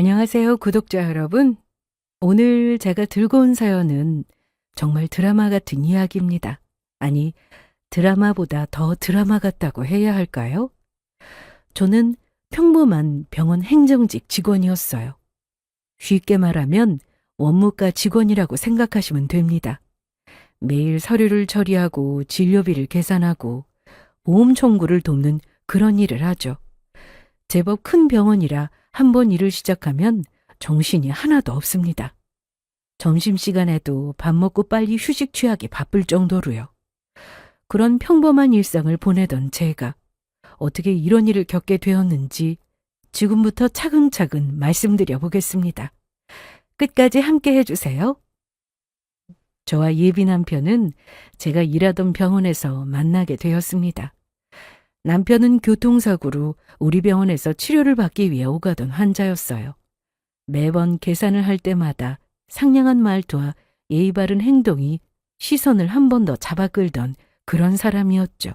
안녕하세요, 구독자 여러분. 오늘 제가 들고 온 사연은 정말 드라마 같은 이야기입니다. 아니, 드라마보다 더 드라마 같다고 해야 할까요? 저는 평범한 병원 행정직 직원이었어요. 쉽게 말하면 원무과 직원이라고 생각하시면 됩니다. 매일 서류를 처리하고 진료비를 계산하고 보험 청구를 돕는 그런 일을 하죠. 제법 큰 병원이라 한번 일을 시작하면 정신이 하나도 없습니다. 점심시간에도 밥 먹고 빨리 휴식 취하기 바쁠 정도로요. 그런 평범한 일상을 보내던 제가 어떻게 이런 일을 겪게 되었는지 지금부터 차근차근 말씀드려 보겠습니다. 끝까지 함께 해주세요. 저와 예비 남편은 제가 일하던 병원에서 만나게 되었습니다. 남편은 교통사고로 우리 병원에서 치료를 받기 위해 오가던 환자였어요. 매번 계산을 할 때마다 상냥한 말투와 예의 바른 행동이 시선을 한 번 더 잡아 끌던 그런 사람이었죠.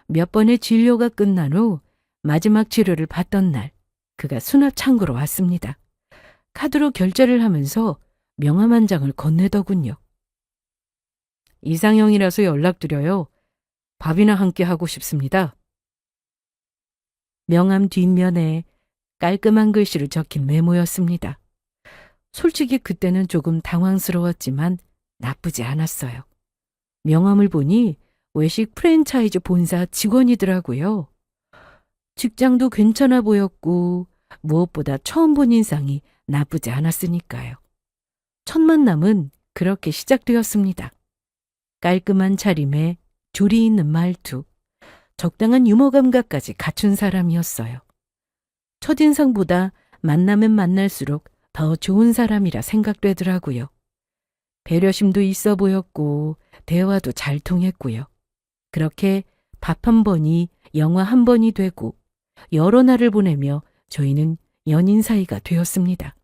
몇 번의 진료가 끝난 후 마지막 치료를 받던 날, 그가 수납 창구로 왔습니다. 카드로 결제를 하면서 명함 한 장을 건네더군요. 이상형이라서 연락드려요. 밥이나 함께 하고 싶습니다. 명함 뒷면에 깔끔한 글씨로 적힌 메모였습니다. 솔직히 그때는 조금 당황스러웠지만 나쁘지 않았어요. 명함을 보니 외식 프랜차이즈 본사 직원이더라고요. 직장도 괜찮아 보였고 무엇보다 처음 본 인상이 나쁘지 않았으니까요. 첫 만남은 그렇게 시작되었습니다. 깔끔한 차림에 조리 있는 말투, 적당한 유머 감각까지 갖춘 사람이었어요. 첫인상보다 만나면 만날수록 더 좋은 사람이라 생각되더라고요. 배려심도 있어 보였고 대화도 잘 통했고요. 그렇게 밥 한 번이 영화 한 번이 되고 여러 날을 보내며 저희는 연인 사이가 되었습니다.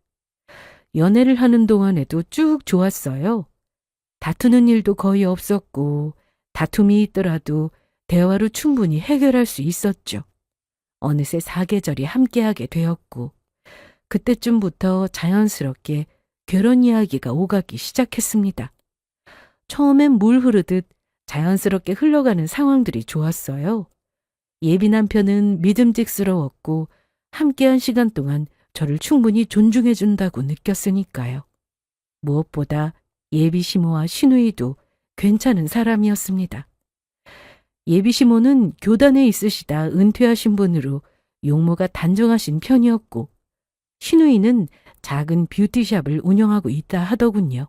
연애를 하는 동안에도 쭉 좋았어요. 다투는 일도 거의 없었고 다툼이 있더라도 대화로 충분히 해결할 수 있었죠. 어느새 사계절이 함께하게 되었고 그때쯤부터 자연스럽게 결혼 이야기가 오가기 시작했습니다. 처음엔 물 흐르듯 자연스럽게 흘러가는 상황들이 좋았어요. 예비 남편은 믿음직스러웠고 함께한 시간 동안 저를 충분히 존중해 준다고 느꼈으니까요. 무엇보다 예비 시모와 시누이도 괜찮은 사람이었습니다. 예비 시모는 교단에 있으시다 은퇴하신 분으로 용모가 단정하신 편이었고 시누이는 작은 뷰티샵을 운영하고 있다 하더군요.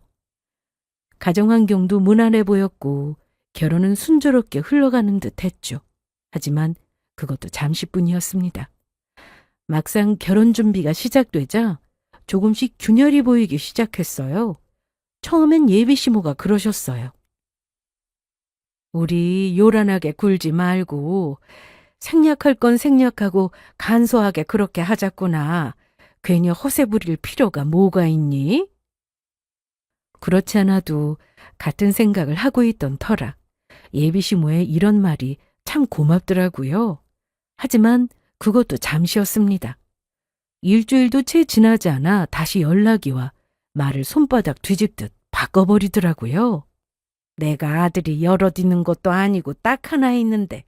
가정환경도 무난해 보였고 결혼은 순조롭게 흘러가는 듯 했죠. 하지만 그것도 잠시뿐이었습니다. 막상 결혼 준비가 시작되자 조금씩 균열이 보이기 시작했어요. 처음엔 예비 시모가 그러셨어요. 우리 요란하게 굴지 말고 생략할 건 생략하고 간소하게 그렇게 하자꾸나. 괜히 허세 부릴 필요가 뭐가 있니? 그렇지 않아도 같은 생각을 하고 있던 터라 예비 시모의 이런 말이 참 고맙더라고요. 하지만 그것도 잠시였습니다. 일주일도 채 지나지 않아 다시 연락이 와 말을 손바닥 뒤집듯 바꿔버리더라고요. 내가 아들이 여럿 있는 것도 아니고 딱 하나 있는데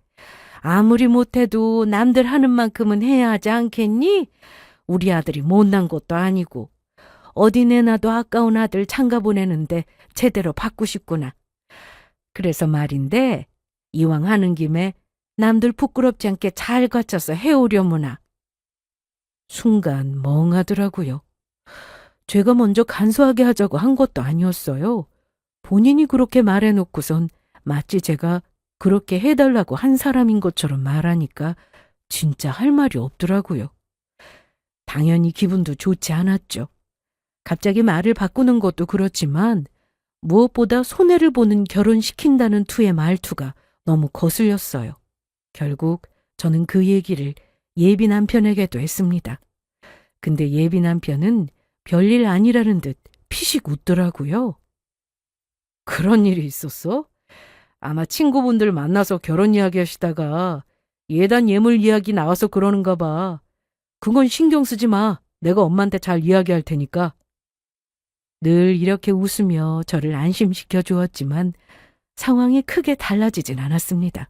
아무리 못해도 남들 하는 만큼은 해야 하지 않겠니? 우리 아들이 못난 것도 아니고 어디 내놔도 아까운 아들 장가 보내는데 제대로 받고 싶구나. 그래서 말인데 이왕 하는 김에 남들 부끄럽지 않게 잘 갖춰서 해오려무나. 순간 멍하더라고요. 제가 먼저 간소하게 하자고 한 것도 아니었어요. 본인이 그렇게 말해놓고선 마치 제가 그렇게 해달라고 한 사람인 것처럼 말하니까 진짜 할 말이 없더라고요. 당연히 기분도 좋지 않았죠. 갑자기 말을 바꾸는 것도 그렇지만 무엇보다 손해를 보는 결혼시킨다는 투의 말투가 너무 거슬렸어요. 결국 저는 그 얘기를 예비 남편에게도 했습니다. 근데 예비 남편은 별일 아니라는 듯 피식 웃더라고요. 그런 일이 있었어? 아마 친구분들 만나서 결혼 이야기 하시다가 예단 예물 이야기 나와서 그러는가 봐. 그건 신경 쓰지 마. 내가 엄마한테 잘 이야기할 테니까. 늘 이렇게 웃으며 저를 안심시켜 주었지만 상황이 크게 달라지진 않았습니다.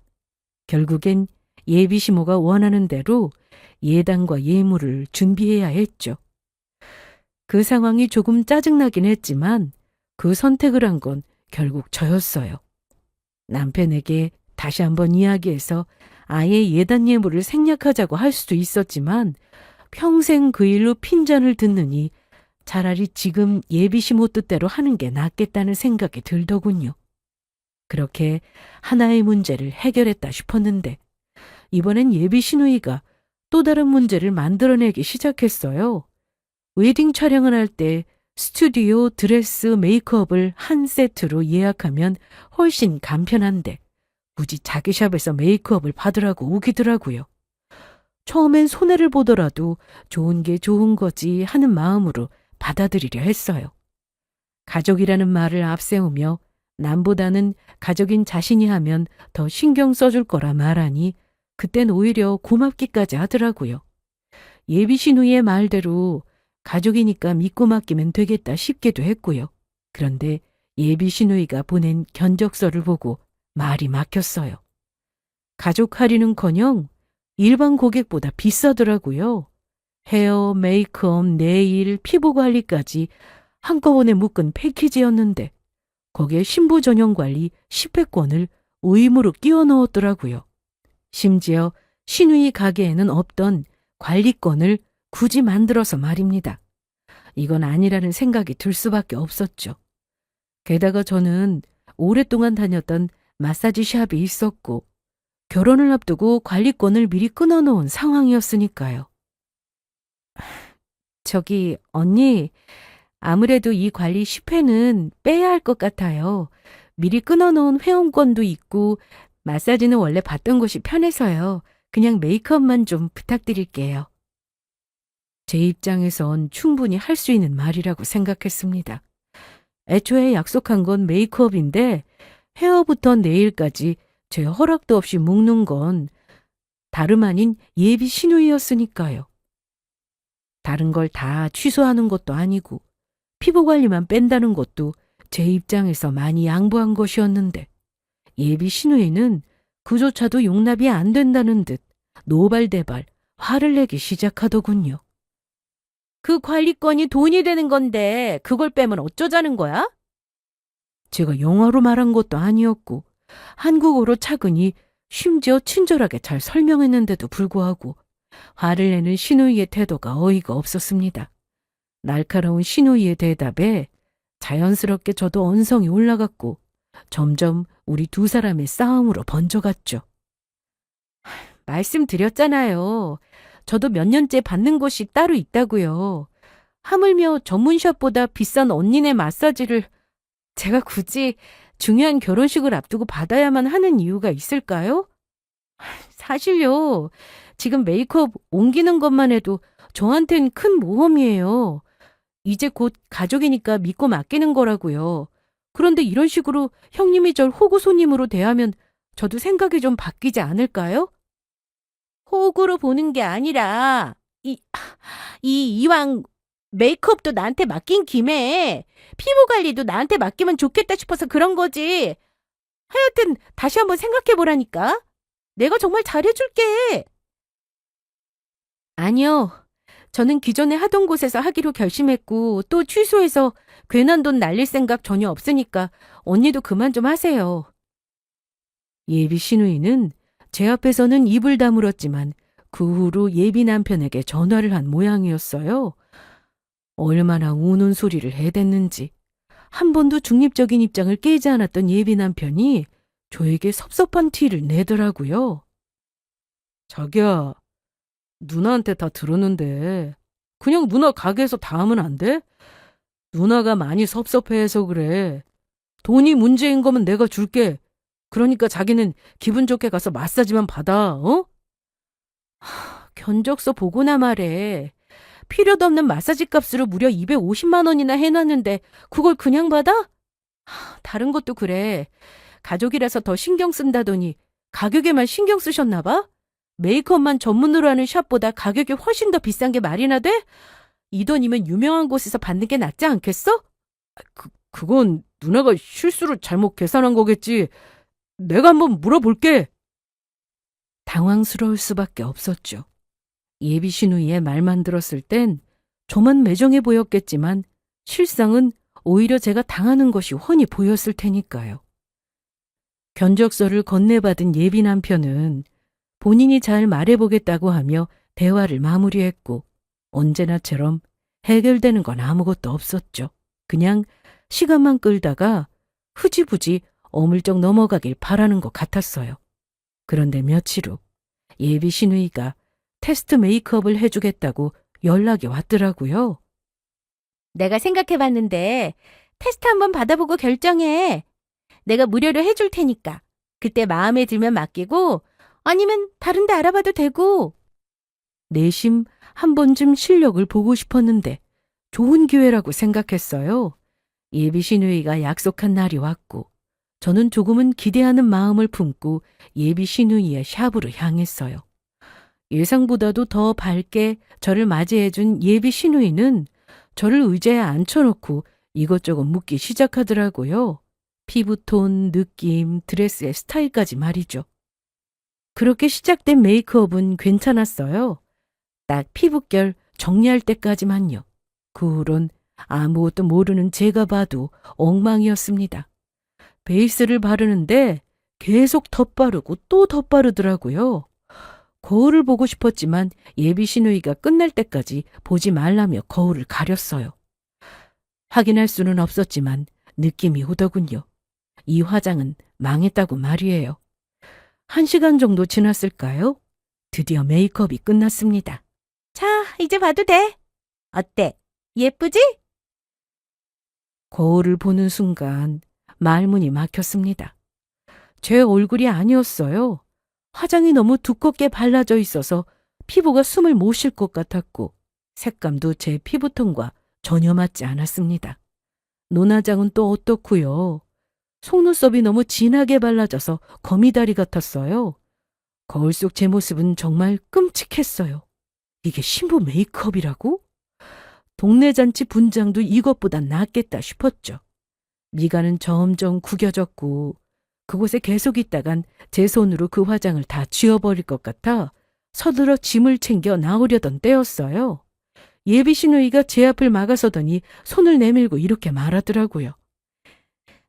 결국엔 예비 시모가 원하는 대로 예단과 예물을 준비해야 했죠. 그 상황이 조금 짜증나긴 했지만 그 선택을 한 건 결국 저였어요. 남편에게 다시 한번 이야기해서 아예 예단 예물을 생략하자고 할 수도 있었지만 평생 그 일로 핀잔을 듣느니 차라리 지금 예비 시모 뜻대로 하는 게 낫겠다는 생각이 들더군요. 그렇게 하나의 문제를 해결했다 싶었는데 이번엔 예비 시누이가 또 다른 문제를 만들어내기 시작했어요. 웨딩 촬영을 할 때 스튜디오, 드레스, 메이크업을 한 세트로 예약하면 훨씬 간편한데 굳이 자기 샵에서 메이크업을 받으라고 우기더라고요. 처음엔 손해를 보더라도 좋은 게 좋은 거지 하는 마음으로 받아들이려 했어요. 가족이라는 말을 앞세우며 남보다는 가족인 자신이 하면 더 신경 써줄 거라 말하니 그땐 오히려 고맙기까지 하더라고요. 예비 시누이의 말대로 가족이니까 믿고 맡기면 되겠다 싶기도 했고요. 그런데 예비 시누이가 보낸 견적서를 보고 말이 막혔어요. 가족 할인은커녕 일반 고객보다 비싸더라고요. 헤어, 메이크업, 네일, 피부 관리까지 한꺼번에 묶은 패키지였는데 거기에 신부 전용 관리 10회권을 의무로 끼워 넣었더라고요. 심지어 시누이 가게에는 없던 관리권을 굳이 만들어서 말입니다. 이건 아니라는 생각이 들 수밖에 없었죠. 게다가 저는 오랫동안 다녔던 마사지 샵이 있었고 결혼을 앞두고 관리권을 미리 끊어놓은 상황이었으니까요. 저기 언니, 아무래도 이 관리 10회는 빼야 할 것 같아요. 미리 끊어놓은 회원권도 있고 마사지는 원래 받던 곳이 편해서요. 그냥 메이크업만 좀 부탁드릴게요. 제 입장에선 충분히 할 수 있는 말이라고 생각했습니다. 애초에 약속한 건 메이크업인데 헤어부터 네일까지 제 허락도 없이 묶는 건 다름 아닌 예비 시누이였으니까요. 다른 걸 다 취소하는 것도 아니고 피부 관리만 뺀다는 것도 제 입장에서 많이 양보한 것이었는데 예비 시누이는 그조차도 용납이 안 된다는 듯 노발대발 화를 내기 시작하더군요. 그 관리권이 돈이 되는 건데 그걸 빼면 어쩌자는 거야? 제가 영어로 말한 것도 아니었고 한국어로 차근히 심지어 친절하게 잘 설명했는데도 불구하고 화를 내는 시누이의 태도가 어이가 없었습니다. 날카로운 시누이의 대답에 자연스럽게 저도 언성이 올라갔고 점점 우리 두 사람의 싸움으로 번져갔죠. 말씀드렸잖아요. 저도 몇 년째 받는 곳이 따로 있다고요. 하물며 전문샵보다 비싼 언니네 마사지를 제가 굳이 중요한 결혼식을 앞두고 받아야만 하는 이유가 있을까요? 사실요. 지금 메이크업 옮기는 것만 해도 저한텐 큰 모험이에요. 이제 곧 가족이니까 믿고 맡기는 거라고요. 그런데 이런 식으로 형님이 절 호구 손님으로 대하면 저도 생각이 좀 바뀌지 않을까요? 호구로 보는 게 아니라 이왕 메이크업도 나한테 맡긴 김에 피부 관리도 나한테 맡기면 좋겠다 싶어서 그런 거지. 하여튼 다시 한번 생각해 보라니까. 내가 정말 잘해줄게. 아니요. 저는 기존에 하던 곳에서 하기로 결심했고 또 취소해서 괜한 돈 날릴 생각 전혀 없으니까 언니도 그만 좀 하세요. 예비 시누이는 제 앞에서는 입을 다물었지만 그 후로 예비 남편에게 전화를 한 모양이었어요. 얼마나 우는 소리를 해댔는지 한 번도 중립적인 입장을 깨지 않았던 예비 남편이 저에게 섭섭한 티를 내더라고요. 자기야, 누나한테 다 들었는데 그냥 누나 가게에서 다 하면 안 돼? 누나가 많이 섭섭해해서 그래. 돈이 문제인 거면 내가 줄게. 그러니까 자기는 기분 좋게 가서 마사지만 받아, 어? 견적서 보고나 말해. 필요도 없는 마사지 값으로 무려 250만 원이나 해놨는데 그걸 그냥 받아? 다른 것도 그래. 가족이라서 더 신경 쓴다더니 가격에만 신경 쓰셨나 봐? 메이크업만 전문으로 하는 샵보다 가격이 훨씬 더 비싼 게 말이나 돼? 이 돈이면 유명한 곳에서 받는 게 낫지 않겠어? 그건 누나가 실수로 잘못 계산한 거겠지. 내가 한번 물어볼게. 당황스러울 수밖에 없었죠. 예비 시누이의 말만 들었을 땐 저만 매정해 보였겠지만 실상은 오히려 제가 당하는 것이 훤히 보였을 테니까요. 견적서를 건네받은 예비 남편은 본인이 잘 말해보겠다고 하며 대화를 마무리했고 언제나처럼 해결되는 건 아무것도 없었죠. 그냥 시간만 끌다가 흐지부지 어물쩍 넘어가길 바라는 것 같았어요. 그런데 며칠 후 예비 시누이가 테스트 메이크업을 해주겠다고 연락이 왔더라고요. 내가 생각해봤는데 테스트 한번 받아보고 결정해. 내가 무료로 해줄 테니까. 그때 마음에 들면 맡기고 아니면 다른 데 알아봐도 되고. 내심 한 번쯤 실력을 보고 싶었는데 좋은 기회라고 생각했어요. 예비 시누이가 약속한 날이 왔고 저는 조금은 기대하는 마음을 품고 예비 시누이의 샵으로 향했어요. 예상보다도 더 밝게 저를 맞이해준 예비 시누이는 저를 의자에 앉혀놓고 이것저것 묻기 시작하더라고요. 피부톤, 느낌, 드레스의 스타일까지 말이죠. 그렇게 시작된 메이크업은 괜찮았어요. 딱 피부결 정리할 때까지만요. 그 후론 아무것도 모르는 제가 봐도 엉망이었습니다. 베이스를 바르는데 계속 덧바르고 또 덧바르더라고요. 거울을 보고 싶었지만 예비 시누이가 끝날 때까지 보지 말라며 거울을 가렸어요. 확인할 수는 없었지만 느낌이 오더군요. 이 화장은 망했다고 말이에요. 1시간 정도 지났을까요? 드디어 메이크업이 끝났습니다. 자, 이제 봐도 돼. 어때? 예쁘지? 거울을 보는 순간 말문이 막혔습니다. 제 얼굴이 아니었어요. 화장이 너무 두껍게 발라져 있어서 피부가 숨을 못 쉴 것 같았고 색감도 제 피부톤과 전혀 맞지 않았습니다. 눈화장은 또 어떻고요. 속눈썹이 너무 진하게 발라져서 거미다리 같았어요. 거울 속 제 모습은 정말 끔찍했어요. 이게 신부 메이크업이라고? 동네 잔치 분장도 이것보단 낫겠다 싶었죠. 미간은 점점 구겨졌고 그곳에 계속 있다간 제 손으로 그 화장을 다 지워버릴 것 같아 서둘러 짐을 챙겨 나오려던 때였어요. 예비 시누이가 제 앞을 막아서더니 손을 내밀고 이렇게 말하더라고요.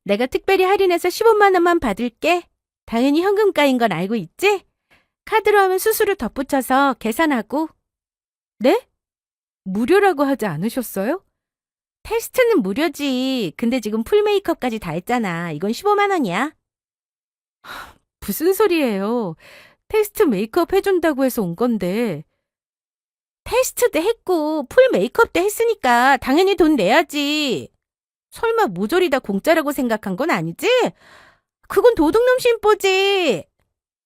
내가 특별히 할인해서 15만 원만 받을게. 당연히 현금가인 건 알고 있지? 카드로 하면 수수료 덧붙여서 계산하고. 네? 무료라고 하지 않으셨어요? 테스트는 무료지. 근데 지금 풀 메이크업까지 다 했잖아. 이건 15만 원이야. 무슨 소리예요? 테스트 메이크업 해준다고 해서 온 건데. 테스트도 했고 풀 메이크업도 했으니까 당연히 돈 내야지. 설마 모조리 다 공짜라고 생각한 건 아니지? 그건 도둑놈 심보지.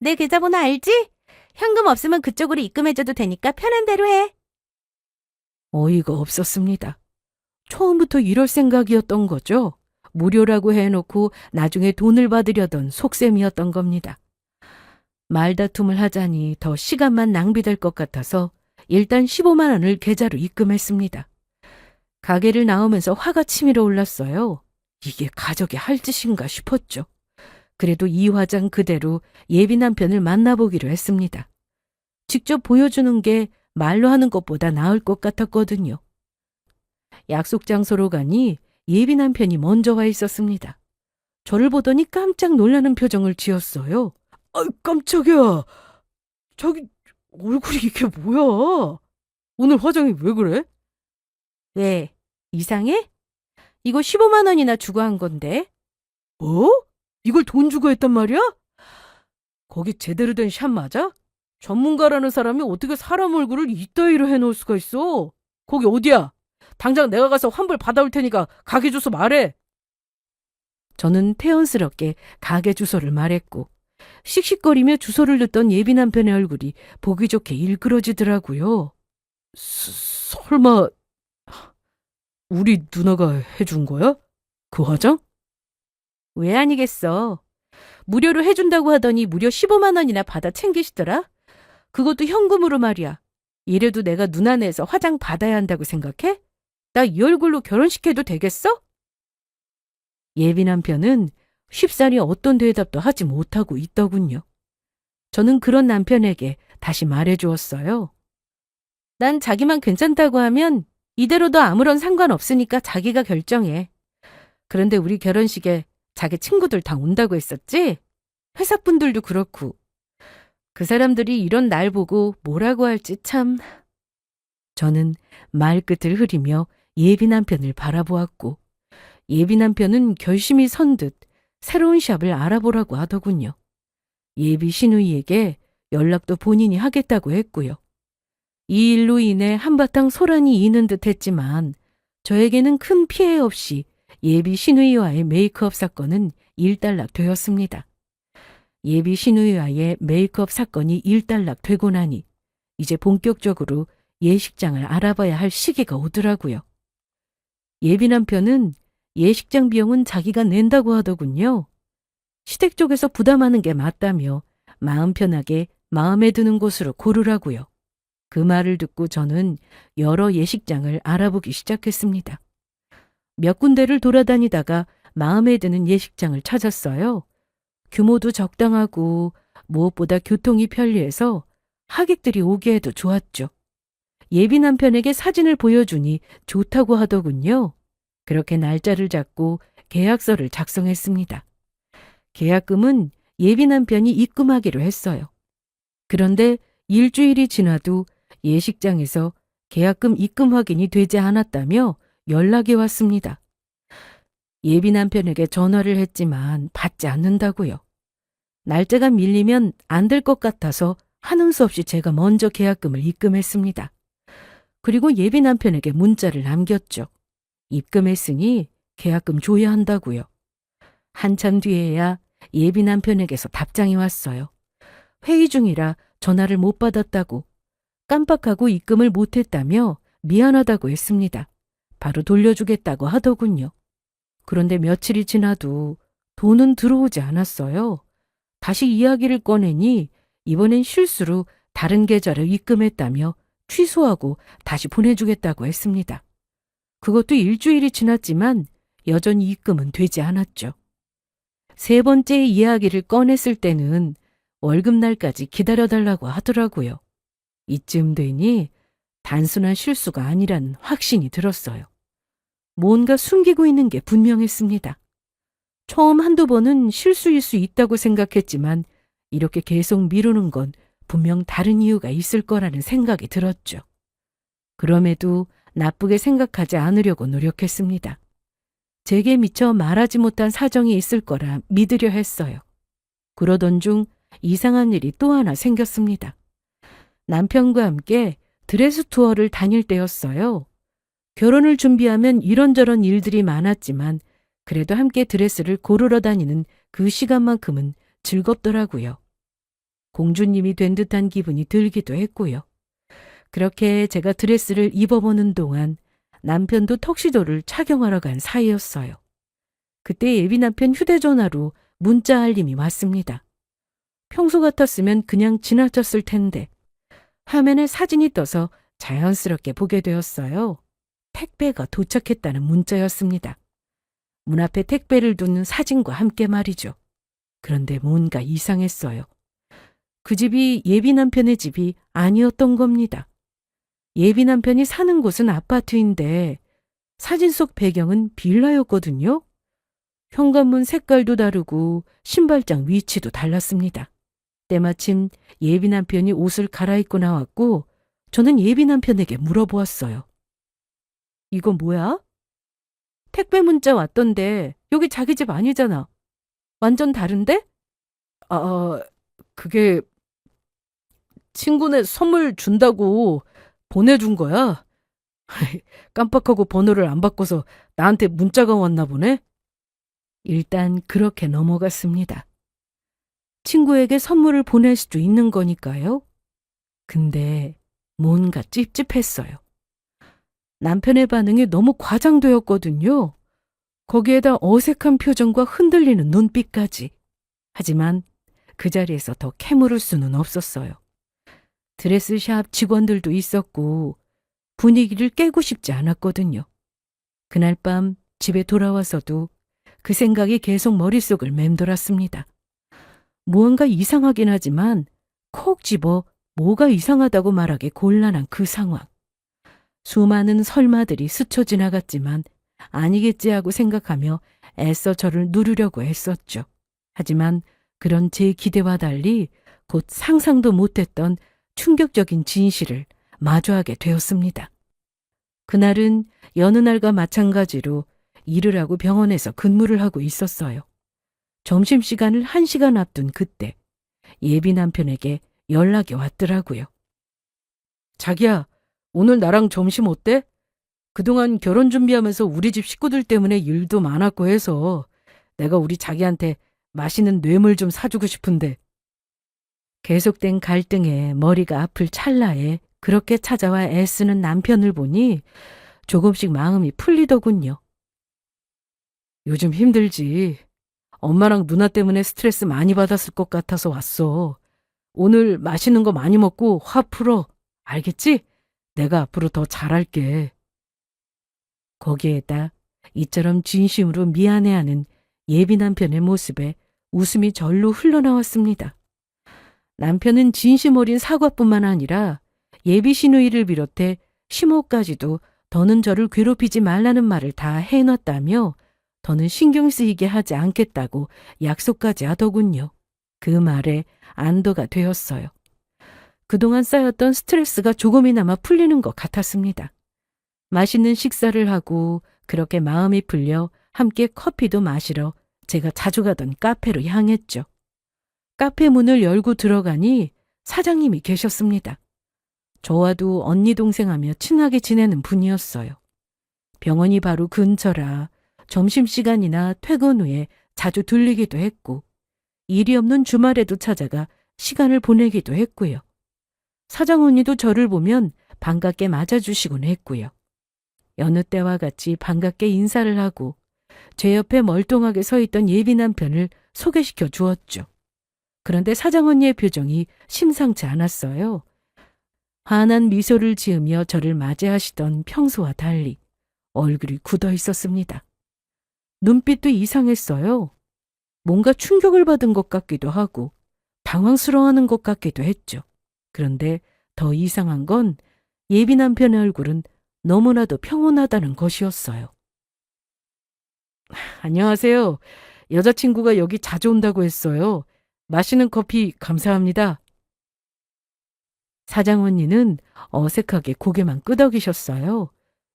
내 계좌번호 알지? 현금 없으면 그쪽으로 입금해줘도 되니까 편한 대로 해. 어이가 없었습니다. 처음부터 이럴 생각이었던 거죠. 무료라고 해놓고 나중에 돈을 받으려던 속셈이었던 겁니다. 말다툼을 하자니 더 시간만 낭비될 것 같아서 일단 15만 원을 계좌로 입금했습니다. 가게를 나오면서 화가 치밀어 올랐어요. 이게 가족이 할 짓인가 싶었죠. 그래도 이 화장 그대로 예비 남편을 만나보기로 했습니다. 직접 보여주는 게 말로 하는 것보다 나을 것 같았거든요. 약속 장소로 가니 예비 남편이 먼저 와 있었습니다. 저를 보더니 깜짝 놀라는 표정을 지었어요. 아, 깜짝이야. 자기 얼굴이 이게 뭐야? 오늘 화장이 왜 그래? 왜? 이상해? 이거 15만 원이나 주고 한 건데. 뭐? 이걸 돈 주고 했단 말이야? 거기 제대로 된 샵 맞아? 전문가라는 사람이 어떻게 사람 얼굴을 이따위로 해놓을 수가 있어? 거기 어디야? 당장 내가 가서 환불 받아올 테니까 가게 주소 말해. 저는 태연스럽게 가게 주소를 말했고 씩씩거리며 주소를 넣던 예비 남편의 얼굴이 보기 좋게 일그러지더라고요. 설마 우리 누나가 해준 거야? 그 화장? 왜 아니겠어. 무료로 해준다고 하더니 무려 15만 원이나 받아 챙기시더라. 그것도 현금으로 말이야. 이래도 내가 누나 내서 화장 받아야 한다고 생각해? 나 이 얼굴로 결혼시켜도 되겠어? 예비 남편은 쉽사리 어떤 대답도 하지 못하고 있더군요. 저는 그런 남편에게 다시 말해주었어요. 난 자기만 괜찮다고 하면 이대로도 아무런 상관없으니까 자기가 결정해. 그런데 우리 결혼식에 자기 친구들 다 온다고 했었지? 회사분들도 그렇고. 그 사람들이 이런 날 보고 뭐라고 할지 참. 저는 말끝을 흐리며 예비 남편을 바라보았고 예비 남편은 결심이 선 듯 새로운 샵을 알아보라고 하더군요. 예비 시누이에게 연락도 본인이 하겠다고 했고요. 이 일로 인해 한바탕 소란이 있는 듯 했지만 저에게는 큰 피해 없이 예비 시누이와의 메이크업 사건은 일단락되었습니다. 예비 시누이와의 메이크업 사건이 일단락되고 나니 이제 본격적으로 예식장을 알아봐야 할 시기가 오더라고요. 예비 남편은 예식장 비용은 자기가 낸다고 하더군요. 시댁 쪽에서 부담하는 게 맞다며 마음 편하게 마음에 드는 곳으로 고르라고요. 그 말을 듣고 저는 여러 예식장을 알아보기 시작했습니다. 몇 군데를 돌아다니다가 마음에 드는 예식장을 찾았어요. 규모도 적당하고 무엇보다 교통이 편리해서 하객들이 오기에도 좋았죠. 예비 남편에게 사진을 보여주니 좋다고 하더군요. 그렇게 날짜를 잡고 계약서를 작성했습니다. 계약금은 예비 남편이 입금하기로 했어요. 그런데 일주일이 지나도 예식장에서 계약금 입금 확인이 되지 않았다며 연락이 왔습니다. 예비 남편에게 전화를 했지만 받지 않는다고요. 날짜가 밀리면 안 될 것 같아서 하는 수 없이 제가 먼저 계약금을 입금했습니다. 그리고 예비 남편에게 문자를 남겼죠. 입금했으니 계약금 줘야 한다고요. 한참 뒤에야 예비 남편에게서 답장이 왔어요. 회의 중이라 전화를 못 받았다고, 깜빡하고 입금을 못했다며 미안하다고 했습니다. 바로 돌려주겠다고 하더군요. 그런데 며칠이 지나도 돈은 들어오지 않았어요. 다시 이야기를 꺼내니 이번엔 실수로 다른 계좌를 입금했다며 취소하고 다시 보내주겠다고 했습니다. 그것도 일주일이 지났지만 여전히 입금은 되지 않았죠. 세 번째 이야기를 꺼냈을 때는 월급날까지 기다려달라고 하더라고요. 이쯤 되니 단순한 실수가 아니라는 확신이 들었어요. 뭔가 숨기고 있는 게 분명했습니다. 처음 한두 번은 실수일 수 있다고 생각했지만 이렇게 계속 미루는 건 분명 다른 이유가 있을 거라는 생각이 들었죠. 그럼에도 나쁘게 생각하지 않으려고 노력했습니다. 제게 미처 말하지 못한 사정이 있을 거라 믿으려 했어요. 그러던 중 이상한 일이 또 하나 생겼습니다. 남편과 함께 드레스 투어를 다닐 때였어요. 결혼을 준비하면 이런저런 일들이 많았지만 그래도 함께 드레스를 고르러 다니는 그 시간만큼은 즐겁더라고요. 공주님이 된 듯한 기분이 들기도 했고요. 그렇게 제가 드레스를 입어보는 동안 남편도 턱시도를 착용하러 간 사이였어요. 그때 예비 남편 휴대전화로 문자 알림이 왔습니다. 평소 같았으면 그냥 지나쳤을 텐데 화면에 사진이 떠서 자연스럽게 보게 되었어요. 택배가 도착했다는 문자였습니다. 문 앞에 택배를 둔 사진과 함께 말이죠. 그런데 뭔가 이상했어요. 그 집이 예비 남편의 집이 아니었던 겁니다. 예비 남편이 사는 곳은 아파트인데 사진 속 배경은 빌라였거든요. 현관문 색깔도 다르고 신발장 위치도 달랐습니다. 때마침 예비 남편이 옷을 갈아입고 나왔고 저는 예비 남편에게 물어보았어요. 이거 뭐야? 택배 문자 왔던데 여기 자기 집 아니잖아. 완전 다른데? 그게 친구네 선물 준다고 보내준 거야. 깜빡하고 번호를 안 바꿔서 나한테 문자가 왔나 보네. 일단 그렇게 넘어갔습니다. 친구에게 선물을 보낼 수도 있는 거니까요. 근데 뭔가 찝찝했어요. 남편의 반응이 너무 과장되었거든요. 거기에다 어색한 표정과 흔들리는 눈빛까지. 하지만 그 자리에서 더 캐물을 수는 없었어요. 드레스샵 직원들도 있었고 분위기를 깨고 싶지 않았거든요. 그날 밤 집에 돌아와서도 그 생각이 계속 머릿속을 맴돌았습니다. 무언가 이상하긴 하지만 콕 집어 뭐가 이상하다고 말하기 곤란한 그 상황. 수많은 설마들이 스쳐 지나갔지만 아니겠지 하고 생각하며 애써 저를 누르려고 했었죠. 하지만 그런 제 기대와 달리 곧 상상도 못했던 충격적인 진실을 마주하게 되었습니다. 그날은 여느 날과 마찬가지로 일을 하고 병원에서 근무를 하고 있었어요. 점심시간을 1시간 앞둔 그때 예비 남편에게 연락이 왔더라고요. 자기야, 오늘 나랑 점심 어때? 그동안 결혼 준비하면서 우리 집 식구들 때문에 일도 많았고 해서 내가 우리 자기한테 맛있는 뇌물 좀 사주고 싶은데. 계속된 갈등에 머리가 아플 찰나에 그렇게 찾아와 애쓰는 남편을 보니 조금씩 마음이 풀리더군요. 요즘 힘들지. 엄마랑 누나 때문에 스트레스 많이 받았을 것 같아서 왔어. 오늘 맛있는 거 많이 먹고 화 풀어. 알겠지? 내가 앞으로 더 잘할게. 거기에다 이처럼 진심으로 미안해하는 예비 남편의 모습에 웃음이 절로 흘러나왔습니다. 남편은 진심 어린 사과뿐만 아니라 예비 시누이를 비롯해 시모까지도 더는 저를 괴롭히지 말라는 말을 다 해놨다며 더는 신경 쓰이게 하지 않겠다고 약속까지 하더군요. 그 말에 안도가 되었어요. 그동안 쌓였던 스트레스가 조금이나마 풀리는 것 같았습니다. 맛있는 식사를 하고 그렇게 마음이 풀려 함께 커피도 마시러 제가 자주 가던 카페로 향했죠. 카페 문을 열고 들어가니 사장님이 계셨습니다. 저와도 언니 동생하며 친하게 지내는 분이었어요. 병원이 바로 근처라 점심시간이나 퇴근 후에 자주 들리기도 했고 일이 없는 주말에도 찾아가 시간을 보내기도 했고요. 사장 언니도 저를 보면 반갑게 맞아주시곤 했고요. 여느 때와 같이 반갑게 인사를 하고 제 옆에 멀뚱하게 서 있던 예비 남편을 소개시켜 주었죠. 그런데 사장 언니의 표정이 심상치 않았어요. 환한 미소를 지으며 저를 맞이하시던 평소와 달리 얼굴이 굳어 있었습니다. 눈빛도 이상했어요. 뭔가 충격을 받은 것 같기도 하고 당황스러워하는 것 같기도 했죠. 그런데 더 이상한 건 예비 남편의 얼굴은 너무나도 평온하다는 것이었어요. 안녕하세요. 여자친구가 여기 자주 온다고 했어요. 맛있는 커피 감사합니다. 사장 언니는 어색하게 고개만 끄덕이셨어요.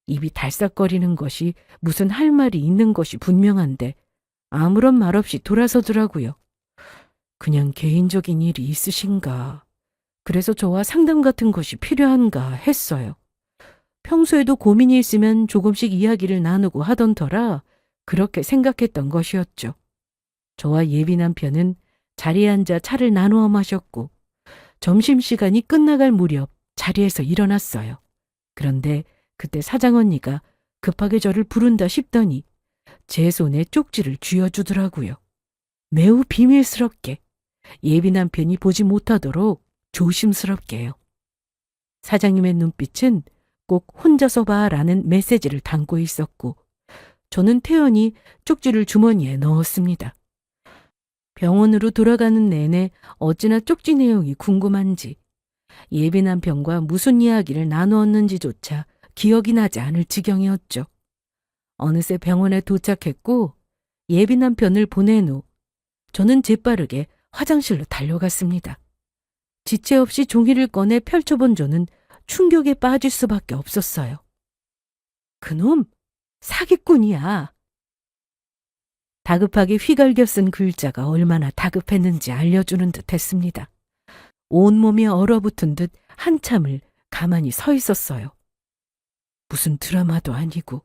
입이 달싹거리는 것이 무슨 할 말이 있는 것이 분명한데 아무런 말 없이 돌아서더라고요. 그냥 개인적인 일이 있으신가. 그래서 저와 상담 같은 것이 필요한가 했어요. 평소에도 고민이 있으면 조금씩 이야기를 나누고 하던 터라 그렇게 생각했던 것이었죠. 저와 예비 남편은 자리에 앉아 차를 나누어 마셨고 점심시간이 끝나갈 무렵 자리에서 일어났어요. 그런데 그때 사장 언니가 급하게 저를 부른다 싶더니 제 손에 쪽지를 쥐어주더라고요. 매우 비밀스럽게 예비 남편이 보지 못하도록 조심스럽게요. 사장님의 눈빛은 꼭 혼자서 봐라는 메시지를 담고 있었고 저는 태연히 쪽지를 주머니에 넣었습니다. 병원으로 돌아가는 내내 어찌나 쪽지 내용이 궁금한지 예비 남편과 무슨 이야기를 나누었는지조차 기억이 나지 않을 지경이었죠. 어느새 병원에 도착했고 예비 남편을 보낸 후 저는 재빠르게 화장실로 달려갔습니다. 지체 없이 종이를 꺼내 펼쳐본 저는 충격에 빠질 수밖에 없었어요. 그놈 사기꾼이야. 다급하게 휘갈겨 쓴 글자가 얼마나 다급했는지 알려주는 듯 했습니다. 온몸이 얼어붙은 듯 한참을 가만히 서 있었어요. 무슨 드라마도 아니고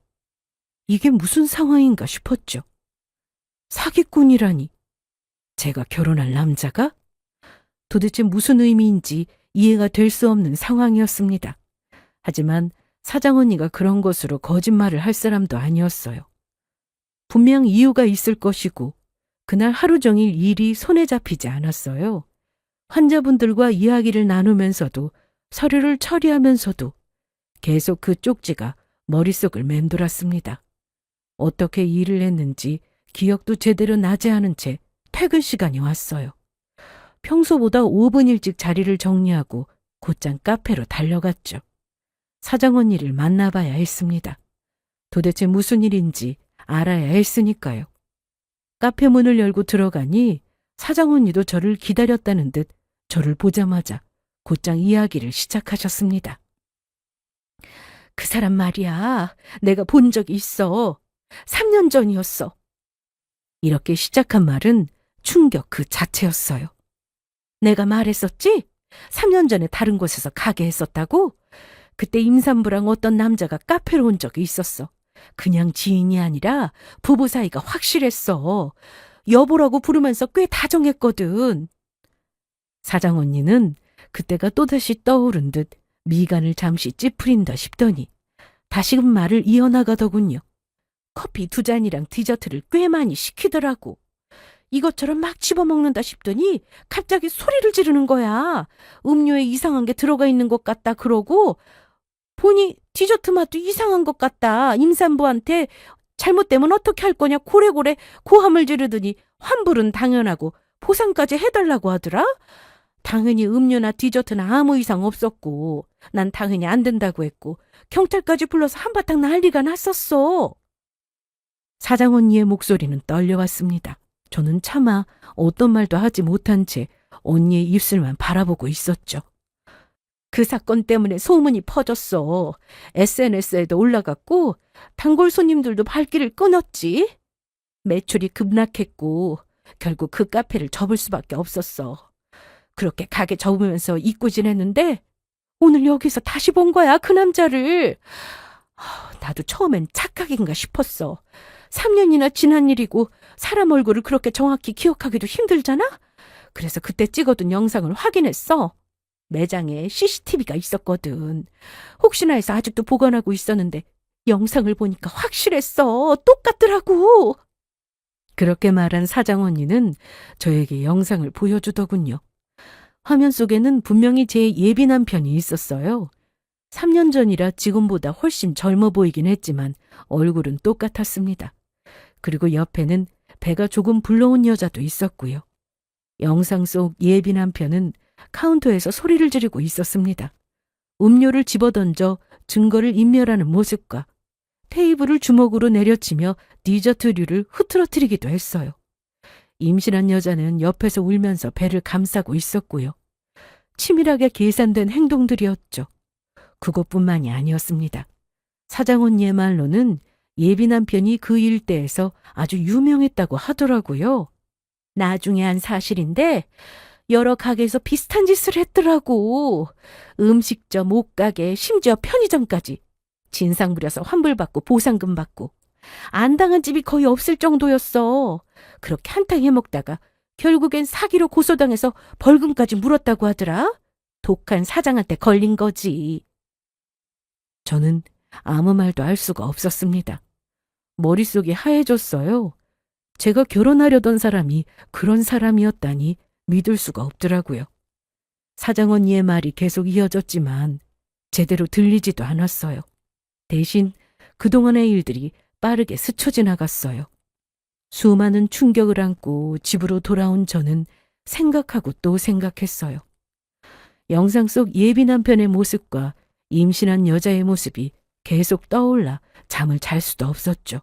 이게 무슨 상황인가 싶었죠. 사기꾼이라니. 제가 결혼할 남자가? 도대체 무슨 의미인지 이해가 될 수 없는 상황이었습니다. 하지만 사장 언니가 그런 것으로 거짓말을 할 사람도 아니었어요. 분명 이유가 있을 것이고 그날 하루 종일 일이 손에 잡히지 않았어요. 환자분들과 이야기를 나누면서도 서류를 처리하면서도 계속 그 쪽지가 머릿속을 맴돌았습니다. 어떻게 일을 했는지 기억도 제대로 나지 않은 채 퇴근 시간이 왔어요. 평소보다 5분 일찍 자리를 정리하고 곧장 카페로 달려갔죠. 사장 언니를 만나봐야 했습니다. 도대체 무슨 일인지 알아야 했으니까요. 카페 문을 열고 들어가니 사장 언니도 저를 기다렸다는 듯 저를 보자마자 곧장 이야기를 시작하셨습니다. 그 사람 말이야, 내가 본 적이 있어. 3년 전이었어. 이렇게 시작한 말은 충격 그 자체였어요. 내가 말했었지? 3년 전에 다른 곳에서 가게 했었다고? 그때 임산부랑 어떤 남자가 카페로 온 적이 있었어. 그냥 지인이 아니라 부부 사이가 확실했어. 여보라고 부르면서 꽤 다정했거든. 사장 언니는 그때가 또다시 떠오른 듯 미간을 잠시 찌푸린다 싶더니 다시금 말을 이어나가더군요. 커피 2잔이랑 디저트를 꽤 많이 시키더라고. 이것처럼 막 집어먹는다 싶더니 갑자기 소리를 지르는 거야. 음료에 이상한 게 들어가 있는 것 같다 그러고 보니 디저트 맛도 이상한 것 같다. 임산부한테 잘못되면 어떻게 할 거냐 고래고래 고함을 지르더니 환불은 당연하고 보상까지 해달라고 하더라. 당연히 음료나 디저트는 아무 이상 없었고 난 당연히 안 된다고 했고 경찰까지 불러서 한바탕 난리가 났었어. 사장 언니의 목소리는 떨려왔습니다. 저는 차마 어떤 말도 하지 못한 채 언니의 입술만 바라보고 있었죠. 그 사건 때문에 소문이 퍼졌어. SNS에도 올라갔고 단골 손님들도 발길을 끊었지. 매출이 급락했고 결국 그 카페를 접을 수밖에 없었어. 그렇게 가게 접으면서 잊고 지냈는데 오늘 여기서 다시 본 거야, 그 남자를. 나도 처음엔 착각인가 싶었어. 3년이나 지난 일이고 사람 얼굴을 그렇게 정확히 기억하기도 힘들잖아? 그래서 그때 찍어둔 영상을 확인했어. 매장에 CCTV가 있었거든. 혹시나 해서 아직도 보관하고 있었는데 영상을 보니까 확실했어. 똑같더라고. 그렇게 말한 사장 언니는 저에게 영상을 보여주더군요. 화면 속에는 분명히 제 예비 남편이 있었어요. 3년 전이라 지금보다 훨씬 젊어 보이긴 했지만 얼굴은 똑같았습니다. 그리고 옆에는 배가 조금 불러온 여자도 있었고요. 영상 속 예비 남편은 카운터에서 소리를 지르고 있었습니다. 음료를 집어던져 증거를 인멸하는 모습과 테이블을 주먹으로 내려치며 디저트류를 흐트러뜨리기도 했어요. 임신한 여자는 옆에서 울면서 배를 감싸고 있었고요. 치밀하게 계산된 행동들이었죠. 그것뿐만이 아니었습니다. 사장 언니의 말로는 예비 남편이 그 일대에서 아주 유명했다고 하더라고요. 나중에 한 사실인데 여러 가게에서 비슷한 짓을 했더라고. 음식점, 옷가게, 심지어 편의점까지. 진상 부려서 환불받고 보상금 받고. 안 당한 집이 거의 없을 정도였어. 그렇게 한탕 해먹다가 결국엔 사기로 고소당해서 벌금까지 물었다고 하더라. 독한 사장한테 걸린 거지. 저는 아무 말도 할 수가 없었습니다. 머릿속이 하얘졌어요. 제가 결혼하려던 사람이 그런 사람이었다니 믿을 수가 없더라고요. 사장 언니의 말이 계속 이어졌지만 제대로 들리지도 않았어요. 대신 그동안의 일들이 빠르게 스쳐 지나갔어요. 수많은 충격을 안고 집으로 돌아온 저는 생각하고 또 생각했어요. 영상 속 예비 남편의 모습과 임신한 여자의 모습이 계속 떠올라 잠을 잘 수도 없었죠.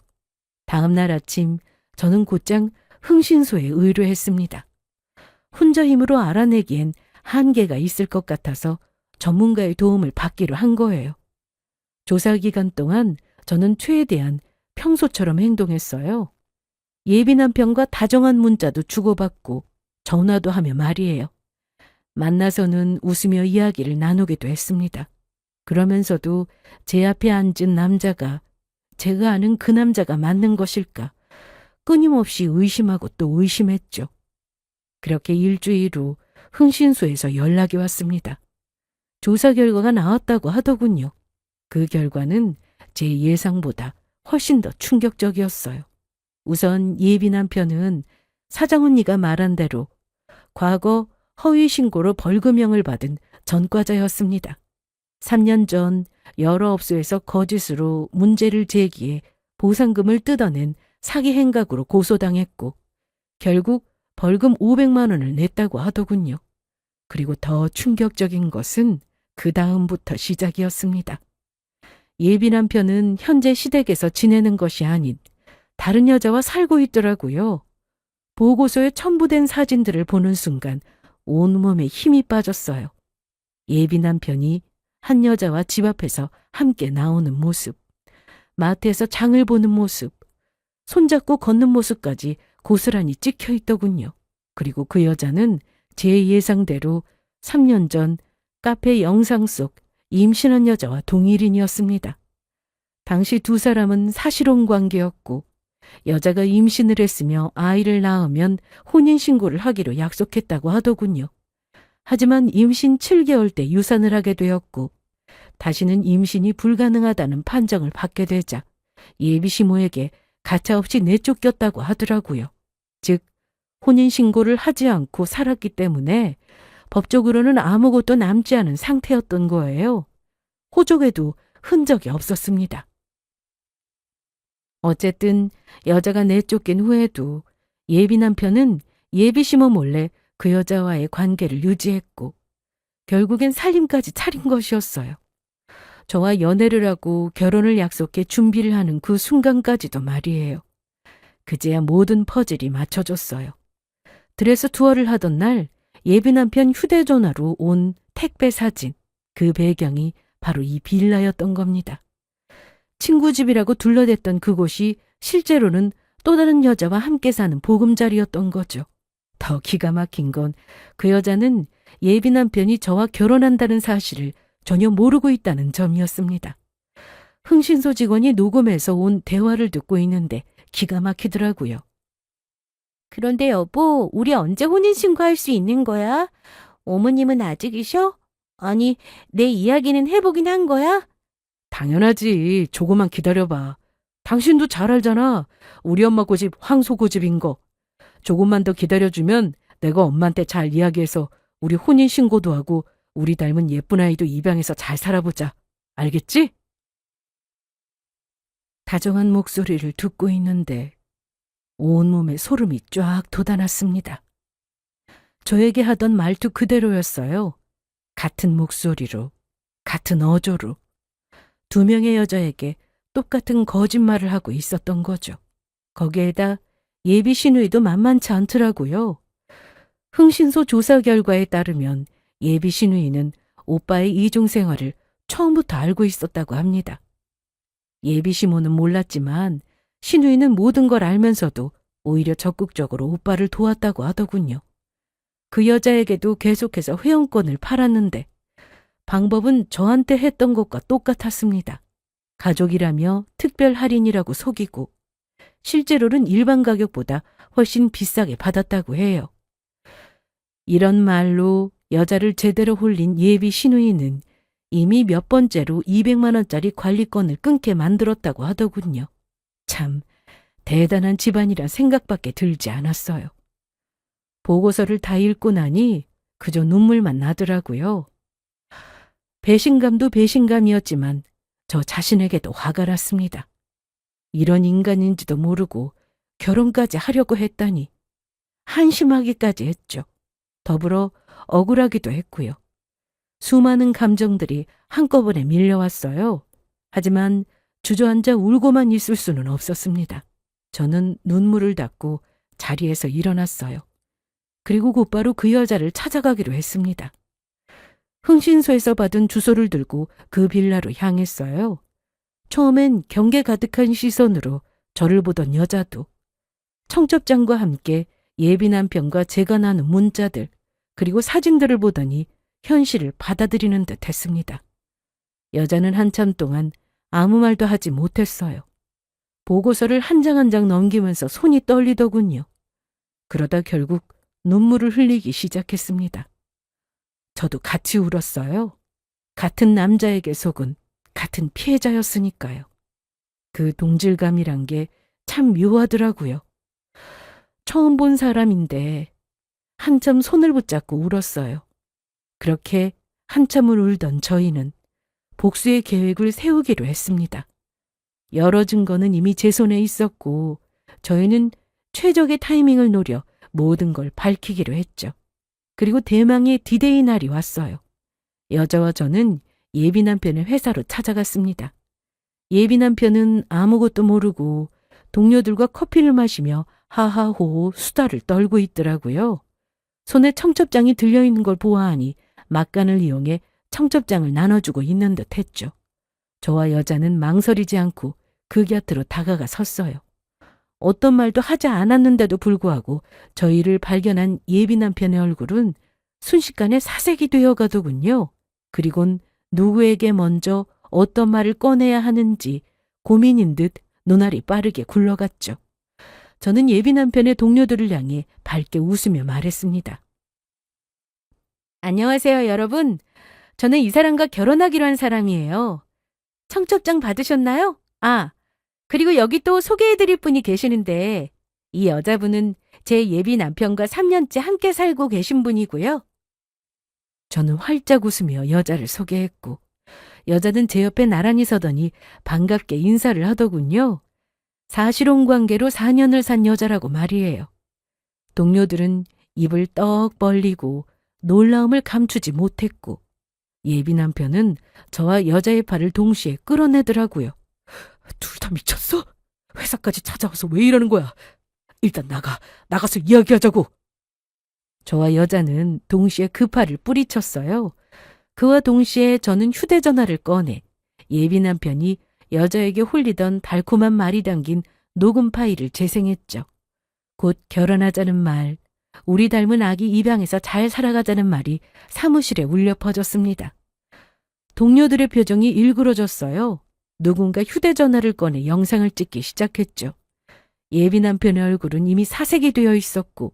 다음 날 아침 저는 곧장 흥신소에 의뢰했습니다. 혼자 힘으로 알아내기엔 한계가 있을 것 같아서 전문가의 도움을 받기로 한 거예요. 조사 기간 동안 저는 최대한 평소처럼 행동했어요. 예비 남편과 다정한 문자도 주고받고 전화도 하며 말이에요. 만나서는 웃으며 이야기를 나누기도 했습니다. 그러면서도 제 앞에 앉은 남자가 제가 아는 그 남자가 맞는 것일까 끊임없이 의심하고 또 의심했죠. 그렇게 일주일 후 흥신소에서 연락이 왔습니다. 조사 결과가 나왔다고 하더군요. 그 결과는 제 예상보다 훨씬 더 충격적이었어요. 우선 예비 남편은 사장 언니가 말한 대로 과거 허위 신고로 벌금형을 받은 전과자였습니다. 3년 전 여러 업소에서 거짓으로 문제를 제기해 보상금을 뜯어낸 사기 행각으로 고소당했고 결국 벌금 500만 원을 냈다고 하더군요. 그리고 더 충격적인 것은 그 다음부터 시작이었습니다. 예비 남편은 현재 시댁에서 지내는 것이 아닌 다른 여자와 살고 있더라고요. 보고서에 첨부된 사진들을 보는 순간 온몸에 힘이 빠졌어요. 예비 남편이 한 여자와 집 앞에서 함께 나오는 모습, 마트에서 장을 보는 모습, 손잡고 걷는 모습까지 고스란히 찍혀 있더군요. 그리고 그 여자는 제 예상대로 3년 전 카페 영상 속 임신한 여자와 동일인이었습니다. 당시 두 사람은 사실혼 관계였고 여자가 임신을 했으며 아이를 낳으면 혼인신고를 하기로 약속했다고 하더군요. 하지만 임신 7개월 때 유산을 하게 되었고 다시는 임신이 불가능하다는 판정을 받게 되자 예비 시모에게 가차없이 내쫓겼다고 하더라고요. 즉 혼인신고를 하지 않고 살았기 때문에 법적으로는 아무것도 남지 않은 상태였던 거예요. 호적에도 흔적이 없었습니다. 어쨌든 여자가 내쫓긴 후에도 예비 남편은 예비 시모 몰래 그 여자와의 관계를 유지했고 결국엔 살림까지 차린 것이었어요. 저와 연애를 하고 결혼을 약속해 준비를 하는 그 순간까지도 말이에요. 그제야 모든 퍼즐이 맞춰졌어요. 드레스 투어를 하던 날 예비 남편 휴대전화로 온 택배 사진, 그 배경이 바로 이 빌라였던 겁니다. 친구 집이라고 둘러댔던 그곳이 실제로는 또 다른 여자와 함께 사는 보금자리였던 거죠. 더 기가 막힌 건 그 여자는 예비 남편이 저와 결혼한다는 사실을 전혀 모르고 있다는 점이었습니다. 흥신소 직원이 녹음해서 온 대화를 듣고 있는데 기가 막히더라고요. 그런데 여보, 우리 언제 혼인신고할 수 있는 거야? 어머님은 아직이셔? 아니, 내 이야기는 해보긴 한 거야? 당연하지. 조금만 기다려봐. 당신도 잘 알잖아. 우리 엄마 고집 황소 고집인 거. 조금만 더 기다려주면 내가 엄마한테 잘 이야기해서 우리 혼인신고도 하고 우리 닮은 예쁜 아이도 입양해서 잘 살아보자. 알겠지? 다정한 목소리를 듣고 있는데 온몸에 소름이 쫙 돋아났습니다. 저에게 하던 말투 그대로였어요. 같은 목소리로, 같은 어조로. 두 명의 여자에게 똑같은 거짓말을 하고 있었던 거죠. 거기에다 예비 시누이도 만만치 않더라고요. 흥신소 조사 결과에 따르면 예비 시누이는 오빠의 이중 생활을 처음부터 알고 있었다고 합니다. 예비 시모는 몰랐지만 시누이는 모든 걸 알면서도 오히려 적극적으로 오빠를 도왔다고 하더군요. 그 여자에게도 계속해서 회원권을 팔았는데 방법은 저한테 했던 것과 똑같았습니다. 가족이라며 특별 할인이라고 속이고 실제로는 일반 가격보다 훨씬 비싸게 받았다고 해요. 이런 말로 여자를 제대로 홀린 예비 시누이는 이미 몇 번째로 200만 원짜리 관리권을 끊게 만들었다고 하더군요. 참 대단한 집안이라 생각밖에 들지 않았어요. 보고서를 다 읽고 나니 그저 눈물만 나더라고요. 배신감도 배신감이었지만 저 자신에게도 화가 났습니다. 이런 인간인지도 모르고 결혼까지 하려고 했다니 한심하기까지 했죠. 더불어 억울하기도 했고요. 수많은 감정들이 한꺼번에 밀려왔어요. 하지만 주저앉아 울고만 있을 수는 없었습니다. 저는 눈물을 닦고 자리에서 일어났어요. 그리고 곧바로 그 여자를 찾아가기로 했습니다. 흥신소에서 받은 주소를 들고 그 빌라로 향했어요. 처음엔 경계 가득한 시선으로 저를 보던 여자도 청첩장과 함께 예비 남편과 제가 나눈 문자들 그리고 사진들을 보더니 현실을 받아들이는 듯 했습니다. 여자는 한참 동안 아무 말도 하지 못했어요. 보고서를 한 장 한 장 넘기면서 손이 떨리더군요. 그러다 결국 눈물을 흘리기 시작했습니다. 저도 같이 울었어요. 같은 남자에게 속은 같은 피해자였으니까요. 그 동질감이란 게 참 묘하더라고요. 처음 본 사람인데 한참 손을 붙잡고 울었어요. 그렇게 한참을 울던 저희는 복수의 계획을 세우기로 했습니다. 여러 증거는 이미 제 손에 있었고 저희는 최적의 타이밍을 노려 모든 걸 밝히기로 했죠. 그리고 대망의 디데이 날이 왔어요. 여자와 저는 예비 남편의 회사로 찾아갔습니다. 예비 남편은 아무것도 모르고 동료들과 커피를 마시며 하하호호 수다를 떨고 있더라고요. 손에 청첩장이 들려있는 걸 보아하니 막간을 이용해 청첩장을 나눠주고 있는 듯 했죠. 저와 여자는 망설이지 않고 그 곁으로 다가가 섰어요. 어떤 말도 하지 않았는데도 불구하고 저희를 발견한 예비 남편의 얼굴은 순식간에 사색이 되어가더군요. 그리곤 누구에게 먼저 어떤 말을 꺼내야 하는지 고민인 듯 눈알이 빠르게 굴러갔죠. 저는 예비 남편의 동료들을 향해 밝게 웃으며 말했습니다. 안녕하세요, 여러분. 저는 이 사람과 결혼하기로 한 사람이에요. 청첩장 받으셨나요? 그리고 여기 또 소개해드릴 분이 계시는데 이 여자분은 제 예비 남편과 3년째 함께 살고 계신 분이고요. 저는 활짝 웃으며 여자를 소개했고 여자는 제 옆에 나란히 서더니 반갑게 인사를 하더군요. 사실혼 관계로 4년을 산 여자라고 말이에요. 동료들은 입을 떡 벌리고 놀라움을 감추지 못했고 예비 남편은 저와 여자의 팔을 동시에 끌어내더라고요. 둘 다 미쳤어? 회사까지 찾아와서 왜 이러는 거야? 일단 나가서 이야기하자고. 저와 여자는 동시에 그 팔을 뿌리쳤어요. 그와 동시에 저는 휴대전화를 꺼내 예비 남편이 여자에게 홀리던 달콤한 말이 담긴 녹음 파일을 재생했죠. 곧 결혼하자는 말, 우리 닮은 아기 입양해서 잘 살아가자는 말이 사무실에 울려 퍼졌습니다. 동료들의 표정이 일그러졌어요. 누군가 휴대전화를 꺼내 영상을 찍기 시작했죠. 예비 남편의 얼굴은 이미 사색이 되어 있었고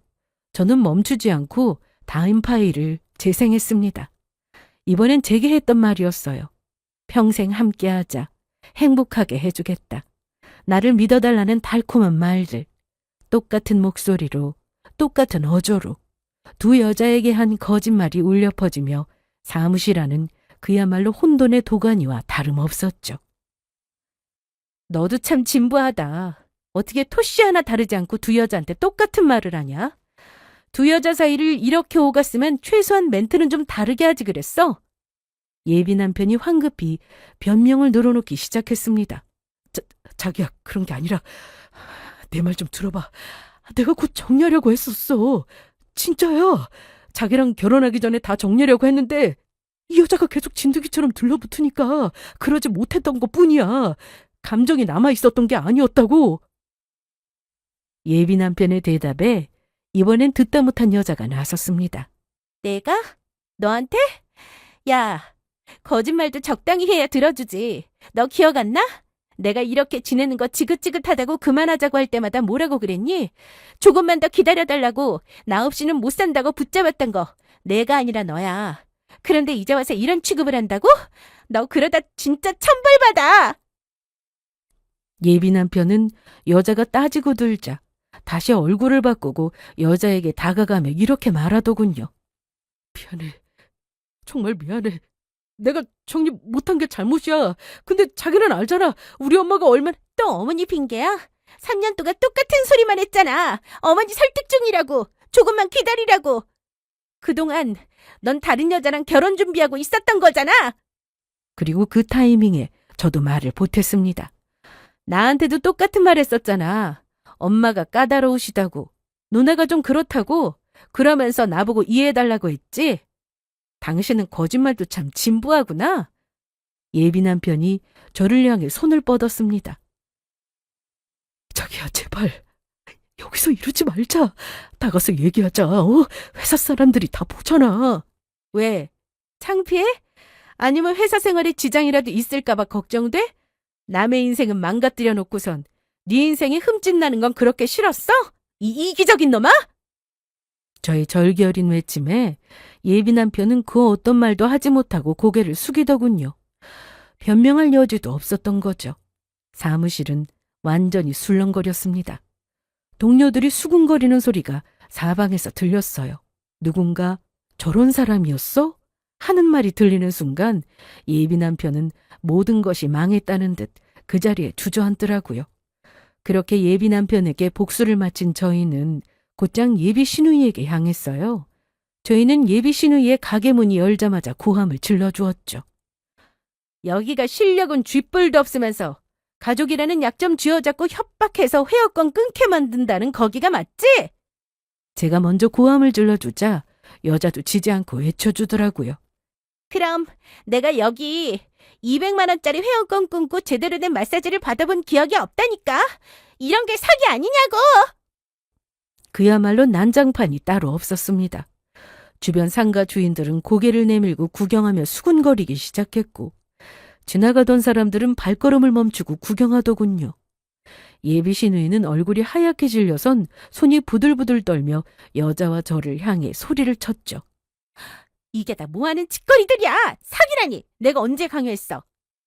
저는 멈추지 않고 다음 파일을 재생했습니다. 이번엔 제게 했던 말이었어요. 평생 함께하자. 행복하게 해주겠다. 나를 믿어달라는 달콤한 말들. 똑같은 목소리로, 똑같은 어조로 두 여자에게 한 거짓말이 울려 퍼지며 사무실 안은 그야말로 혼돈의 도가니와 다름없었죠. 너도 참 진부하다. 어떻게 토씨 하나 다르지 않고 두 여자한테 똑같은 말을 하냐? 두 여자 사이를 이렇게 오갔으면 최소한 멘트는 좀 다르게 하지 그랬어? 예비 남편이 황급히 변명을 늘어놓기 시작했습니다. 자기야, 그런 게 아니라 내 말 좀 들어봐. 내가 곧 정리하려고 했었어. 진짜야. 자기랑 결혼하기 전에 다 정리하려고 했는데 이 여자가 계속 진드기처럼 들러붙으니까 그러지 못했던 것뿐이야. 감정이 남아있었던 게 아니었다고. 예비 남편의 대답에 이번엔 듣다 못한 여자가 나섰습니다. 내가? 너한테? 야, 거짓말도 적당히 해야 들어주지. 너 기억 안 나? 내가 이렇게 지내는 거 지긋지긋하다고 그만하자고 할 때마다 뭐라고 그랬니? 조금만 더 기다려달라고 나 없이는 못 산다고 붙잡았던 거 내가 아니라 너야. 그런데 이제 와서 이런 취급을 한다고? 너 그러다 진짜 천벌받아. 예비 남편은 여자가 따지고 들자 다시 얼굴을 바꾸고 여자에게 다가가며 이렇게 말하더군요. 미안해. 정말 미안해. 내가 정리 못한 게 잘못이야. 근데 자기는 알잖아. 우리 엄마가 얼마나... 또 어머니 핑계야? 3년 동안 똑같은 소리만 했잖아. 어머니 설득 중이라고. 조금만 기다리라고. 그동안 넌 다른 여자랑 결혼 준비하고 있었던 거잖아. 그리고 그 타이밍에 저도 말을 보탰습니다. 나한테도 똑같은 말 했었잖아. 엄마가 까다로우시다고. 누나가 좀 그렇다고. 그러면서 나보고 이해해달라고 했지. 당신은 거짓말도 참 진부하구나. 예비 남편이 저를 향해 손을 뻗었습니다. 자기야, 제발 여기서 이러지 말자. 나가서 얘기하자. 회사 사람들이 다 보잖아. 왜? 창피해? 아니면 회사 생활에 지장이라도 있을까 봐 걱정돼? 남의 인생은 망가뜨려 놓고선 네 인생에 흠집 나는 건 그렇게 싫었어? 이 이기적인 놈아? 저의 절기어린 외침에 예비 남편은 그 어떤 말도 하지 못하고 고개를 숙이더군요. 변명할 여지도 없었던 거죠. 사무실은 완전히 술렁거렸습니다. 동료들이 수군거리는 소리가 사방에서 들렸어요. 누군가 저런 사람이었어? 하는 말이 들리는 순간 예비 남편은 모든 것이 망했다는 듯 그 자리에 주저앉더라고요. 그렇게 예비 남편에게 복수를 마친 저희는 곧장 예비 시누이에게 향했어요. 저희는 예비 시누이의 가게 문이 열자마자 고함을 질러주었죠. 여기가 실력은 쥐뿔도 없으면서 가족이라는 약점 쥐어잡고 협박해서 회원권 끊게 만든다는 거기가 맞지? 제가 먼저 고함을 질러주자 여자도 지지 않고 외쳐주더라고요. 그럼 내가 여기 200만 원짜리 회원권 끊고 제대로 된 마사지를 받아본 기억이 없다니까? 이런 게 사기 아니냐고! 그야말로 난장판이 따로 없었습니다. 주변 상가 주인들은 고개를 내밀고 구경하며 수군거리기 시작했고 지나가던 사람들은 발걸음을 멈추고 구경하더군요. 예비 시누이는 얼굴이 하얗게 질려선 손이 부들부들 떨며 여자와 저를 향해 소리를 쳤죠. 이게 다 뭐하는 짓거리들이야! 사기라니! 내가 언제 강요했어?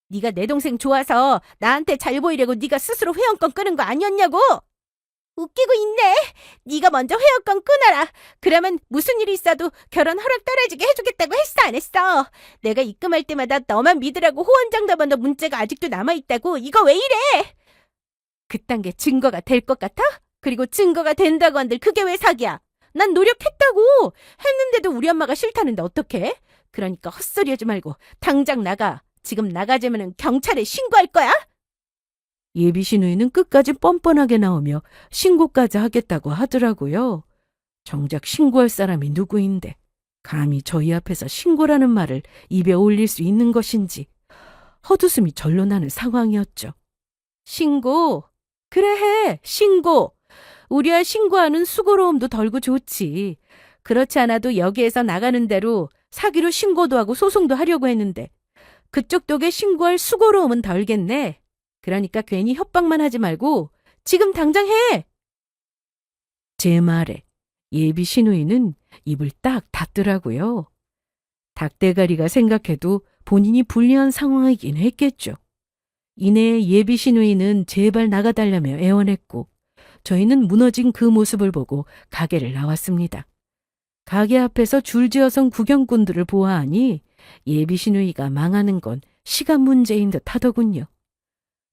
네가 내 동생 좋아서 나한테 잘 보이려고 네가 스스로 회원권 끄는 거 아니었냐고! 웃기고 있네. 네가 먼저 회원권 끊어라. 그러면 무슨 일이 있어도 결혼 허락 떨어지게 해주겠다고 했어 안 했어? 내가 입금할 때마다 너만 믿으라고 호언장담하는 문자가 아직도 남아있다고. 이거 왜 이래? 그딴 게 증거가 될 것 같아? 그리고 증거가 된다고 한들 그게 왜 사기야? 난 노력했다고. 했는데도 우리 엄마가 싫다는데 어떡해? 그러니까 헛소리하지 말고 당장 나가. 지금 나가자면 경찰에 신고할 거야? 예비 시누이는 끝까지 뻔뻔하게 나오며 신고까지 하겠다고 하더라고요. 정작 신고할 사람이 누구인데 감히 저희 앞에서 신고라는 말을 입에 올릴 수 있는 것인지 헛웃음이 절로 나는 상황이었죠. 신고? 그래 해. 신고. 우리야 신고하는 수고로움도 덜고 좋지. 그렇지 않아도 여기에서 나가는 대로 사기로 신고도 하고 소송도 하려고 했는데 그쪽 독에 신고할 수고로움은 덜겠네. 그러니까 괜히 협박만 하지 말고 지금 당장 해. 제 말에 예비 시누이는 입을 딱 닫더라고요. 닭대가리가 생각해도 본인이 불리한 상황이긴 했겠죠. 이내 예비 시누이는 제발 나가달라며 애원했고 저희는 무너진 그 모습을 보고 가게를 나왔습니다. 가게 앞에서 줄지어선 구경꾼들을 보아하니 예비 시누이가 망하는 건 시간 문제인 듯 하더군요.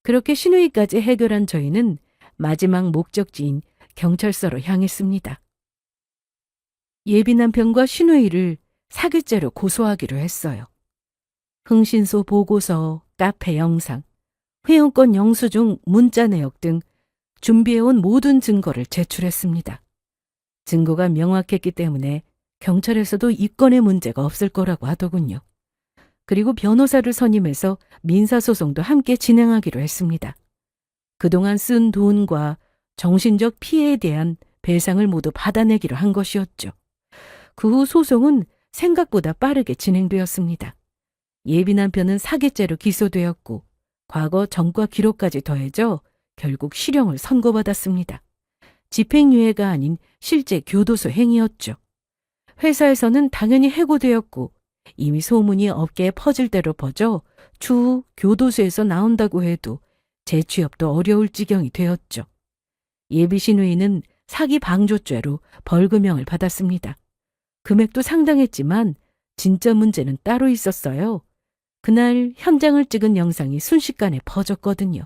그렇게 시누이까지 해결한 저희는 마지막 목적지인 경찰서로 향했습니다. 예비 남편과 시누이를 사기죄로 고소하기로 했어요. 흥신소 보고서, 카페 영상, 회원권 영수증, 문자 내역 등 준비해온 모든 증거를 제출했습니다. 증거가 명확했기 때문에 경찰에서도 이 건에 문제가 없을 거라고 하더군요. 그리고 변호사를 선임해서 민사소송도 함께 진행하기로 했습니다. 그동안 쓴 돈과 정신적 피해에 대한 배상을 모두 받아내기로 한 것이었죠. 그 후 소송은 생각보다 빠르게 진행되었습니다. 예비 남편은 사기죄로 기소되었고 과거 전과 기록까지 더해져 결국 실형을 선고받았습니다. 집행유예가 아닌 실제 교도소 행위였죠. 회사에서는 당연히 해고되었고 이미 소문이 업계에 퍼질 대로 퍼져 추후 교도소에서 나온다고 해도 재취업도 어려울 지경이 되었죠. 예비 시누이는 사기 방조죄로 벌금형을 받았습니다. 금액도 상당했지만 진짜 문제는 따로 있었어요. 그날 현장을 찍은 영상이 순식간에 퍼졌거든요.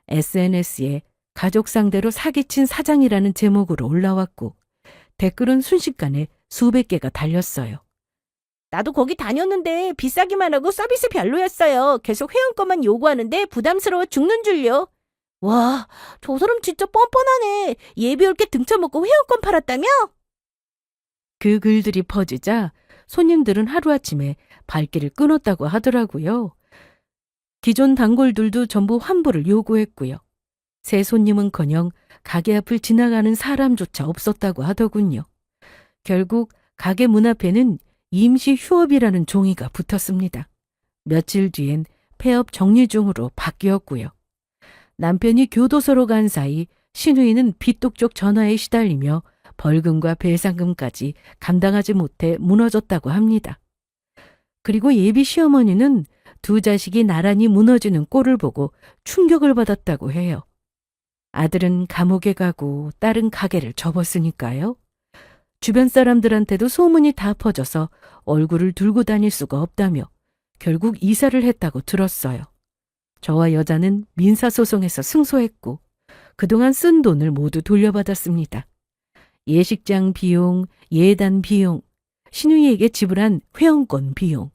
SNS에 가족 상대로 사기친 사장이라는 제목으로 올라왔고 댓글은 순식간에 수백 개가 달렸어요. 나도 거기 다녔는데 비싸기만 하고 서비스 별로였어요. 계속 회원권만 요구하는데 부담스러워 죽는 줄요. 와, 저 사람 진짜 뻔뻔하네. 예비 올 게 등쳐먹고 회원권 팔았다며? 그 글들이 퍼지자 손님들은 하루아침에 발길을 끊었다고 하더라고요. 기존 단골들도 전부 환불을 요구했고요. 새 손님은커녕 가게 앞을 지나가는 사람조차 없었다고 하더군요. 결국 가게 문 앞에는 임시 휴업이라는 종이가 붙었습니다. 며칠 뒤엔 폐업 정리 중으로 바뀌었고요. 남편이 교도소로 간 사이 시누이는 빚독촉 전화에 시달리며 벌금과 배상금까지 감당하지 못해 무너졌다고 합니다. 그리고 예비 시어머니는 두 자식이 나란히 무너지는 꼴을 보고 충격을 받았다고 해요. 아들은 감옥에 가고 딸은 가게를 접었으니까요. 주변 사람들한테도 소문이 다 퍼져서 얼굴을 들고 다닐 수가 없다며 결국 이사를 했다고 들었어요. 저와 여자는 민사소송에서 승소했고 그동안 쓴 돈을 모두 돌려받았습니다. 예식장 비용, 예단 비용, 신우이에게 지불한 회원권 비용,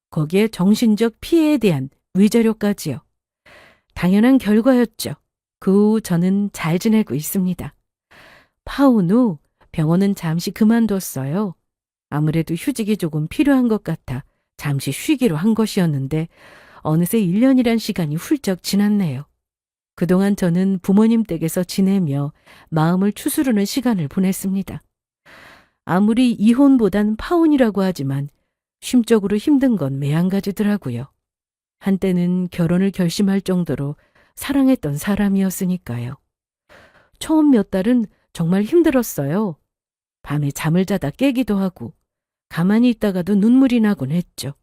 거기에 정신적 피해에 대한 위자료까지요. 당연한 결과였죠. 그 후 저는 잘 지내고 있습니다. 파혼 후 병원은 잠시 그만뒀어요. 아무래도 휴직이 조금 필요한 것 같아 잠시 쉬기로 한 것이었는데 어느새 1년이란 시간이 훌쩍 지났네요. 그동안 저는 부모님 댁에서 지내며 마음을 추스르는 시간을 보냈습니다. 아무리 이혼보단 파혼이라고 하지만 심적으로 힘든 건 매한가지더라고요. 한때는 결혼을 결심할 정도로 사랑했던 사람이었으니까요. 처음 몇 달은 정말 힘들었어요. 밤에 잠을 자다 깨기도 하고 가만히 있다가도 눈물이 나곤 했죠.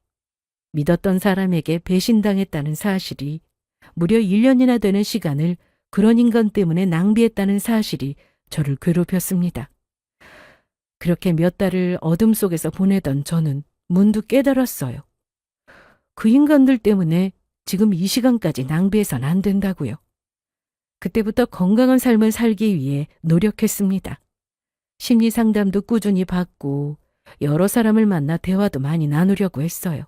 믿었던 사람에게 배신당했다는 사실이, 무려 1년이나 되는 시간을 그런 인간 때문에 낭비했다는 사실이 저를 괴롭혔습니다. 그렇게 몇 달을 어둠 속에서 보내던 저는 문득 깨달았어요. 그 인간들 때문에 지금 이 시간까지 낭비해선 안 된다고요. 그때부터 건강한 삶을 살기 위해 노력했습니다. 심리 상담도 꾸준히 받고 여러 사람을 만나 대화도 많이 나누려고 했어요.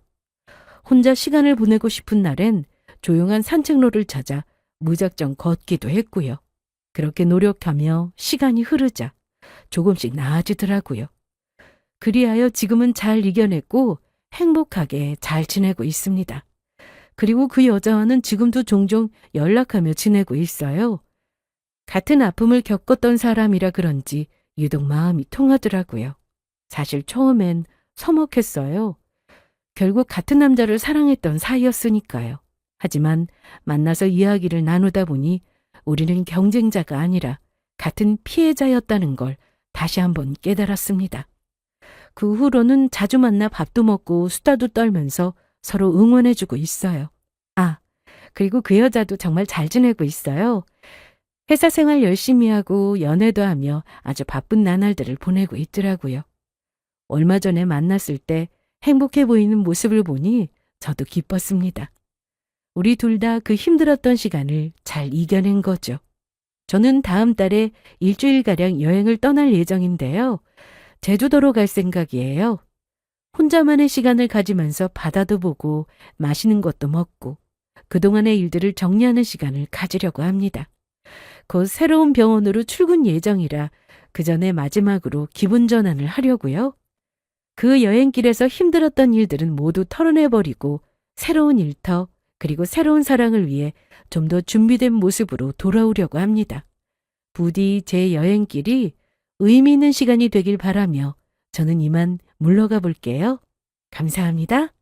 혼자 시간을 보내고 싶은 날엔 조용한 산책로를 찾아 무작정 걷기도 했고요. 그렇게 노력하며 시간이 흐르자 조금씩 나아지더라고요. 그리하여 지금은 잘 이겨냈고 행복하게 잘 지내고 있습니다. 그리고 그 여자와는 지금도 종종 연락하며 지내고 있어요. 같은 아픔을 겪었던 사람이라 그런지 유독 마음이 통하더라고요. 사실 처음엔 서먹했어요. 결국 같은 남자를 사랑했던 사이였으니까요. 하지만 만나서 이야기를 나누다 보니 우리는 경쟁자가 아니라 같은 피해자였다는 걸 다시 한번 깨달았습니다. 그 후로는 자주 만나 밥도 먹고 수다도 떨면서 서로 응원해주고 있어요. 아, 그리고 그 여자도 정말 잘 지내고 있어요. 회사 생활 열심히 하고 연애도 하며 아주 바쁜 나날들을 보내고 있더라고요. 얼마 전에 만났을 때 행복해 보이는 모습을 보니 저도 기뻤습니다. 우리 둘 다 그 힘들었던 시간을 잘 이겨낸 거죠. 저는 다음 달에 일주일가량 여행을 떠날 예정인데요. 제주도로 갈 생각이에요. 혼자만의 시간을 가지면서 바다도 보고 맛있는 것도 먹고 그동안의 일들을 정리하는 시간을 가지려고 합니다. 곧 새로운 병원으로 출근 예정이라 그 전에 마지막으로 기분 전환을 하려고요. 그 여행길에서 힘들었던 일들은 모두 털어내버리고 새로운 일터 그리고 새로운 사랑을 위해 좀 더 준비된 모습으로 돌아오려고 합니다. 부디 제 여행길이 의미 있는 시간이 되길 바라며 저는 이만 물러가 볼게요. 감사합니다.